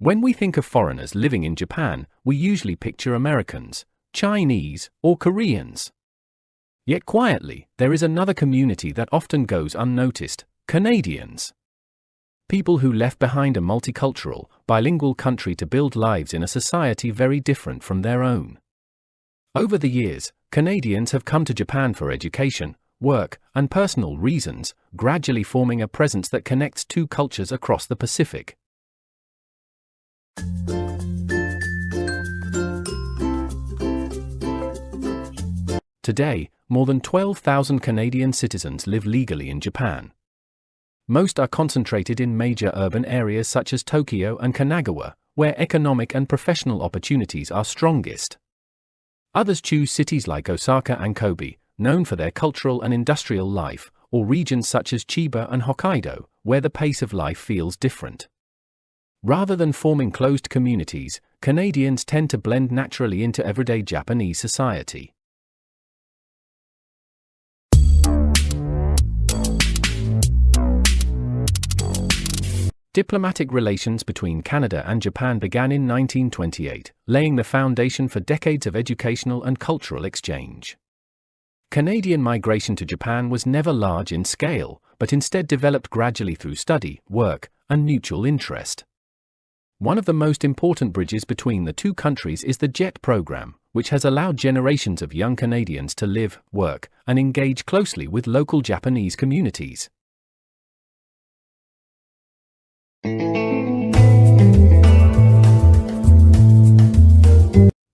When we think of foreigners living in Japan, we usually picture Americans, Chinese, or Koreans. Yet quietly, there is another community that often goes unnoticed: Canadians. People who left behind a multicultural, bilingual country to build lives in a society very different from their own. Over the years, Canadians have come to Japan for education, work, and personal reasons, gradually forming a presence that connects two cultures across the Pacific. Today, more than 12,000 Canadian citizens live legally in Japan. Most are concentrated in major urban areas such as Tokyo and Kanagawa, where economic and professional opportunities are strongest. Others choose cities like Osaka and Kobe, known for their cultural and industrial life, or regions such as Chiba and Hokkaido, where the pace of life feels different. Rather than forming closed communities, Canadians tend to blend naturally into everyday Japanese society. Diplomatic relations between Canada and Japan began in 1928, laying the foundation for decades of educational and cultural exchange. Canadian migration to Japan was never large in scale, but instead developed gradually through study, work, and mutual interest. One of the most important bridges between the two countries is the JET program, which has allowed generations of young Canadians to live, work, and engage closely with local Japanese communities.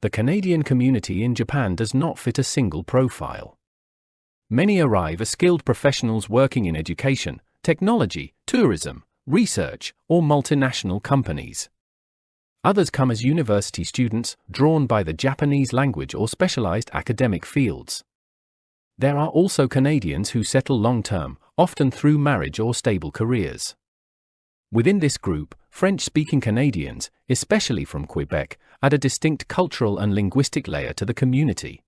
The Canadian community in Japan does not fit a single profile. Many arrive as skilled professionals working in education, technology, tourism, research, or multinational companies. Others come as university students, drawn by the Japanese language or specialized academic fields. There are also Canadians who settle long-term, often through marriage or stable careers. Within this group, French-speaking Canadians, especially from Quebec, add a distinct cultural and linguistic layer to the community.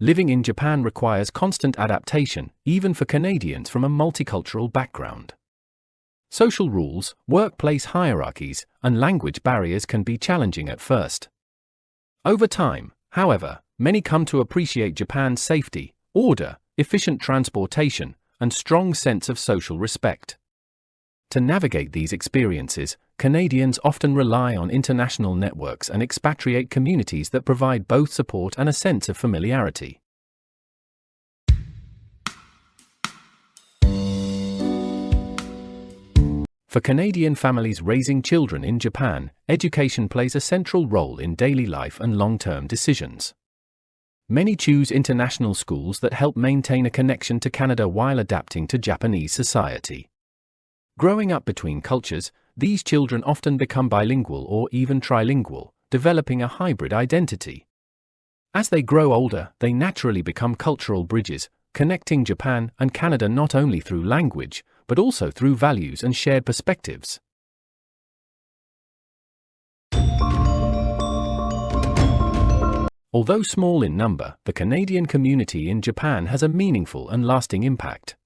Living in Japan requires constant adaptation, even for Canadians from a multicultural background. Social rules, workplace hierarchies, and language barriers can be challenging at first. Over time, however, many come to appreciate Japan's safety, order, efficient transportation, and strong sense of social respect. To navigate these experiences, Canadians often rely on international networks and expatriate communities that provide both support and a sense of familiarity. For Canadian families raising children in Japan, education plays a central role in daily life and long-term decisions. Many choose international schools that help maintain a connection to Canada while adapting to Japanese society. Growing up between cultures, these children often become bilingual or even trilingual, developing a hybrid identity. As they grow older, they naturally become cultural bridges, connecting Japan and Canada not only through language, but also through values and shared perspectives. Although small in number, the Canadian community in Japan has a meaningful and lasting impact.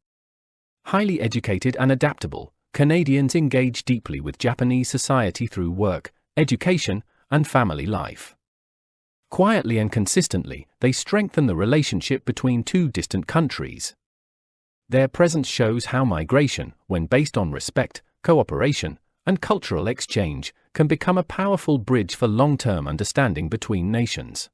Highly educated and adaptable, Canadians engage deeply with Japanese society through work, education, and family life. Quietly and consistently, they strengthen the relationship between two distant countries. Their presence shows how migration, when based on respect, cooperation, and cultural exchange, can become a powerful bridge for long-term understanding between nations.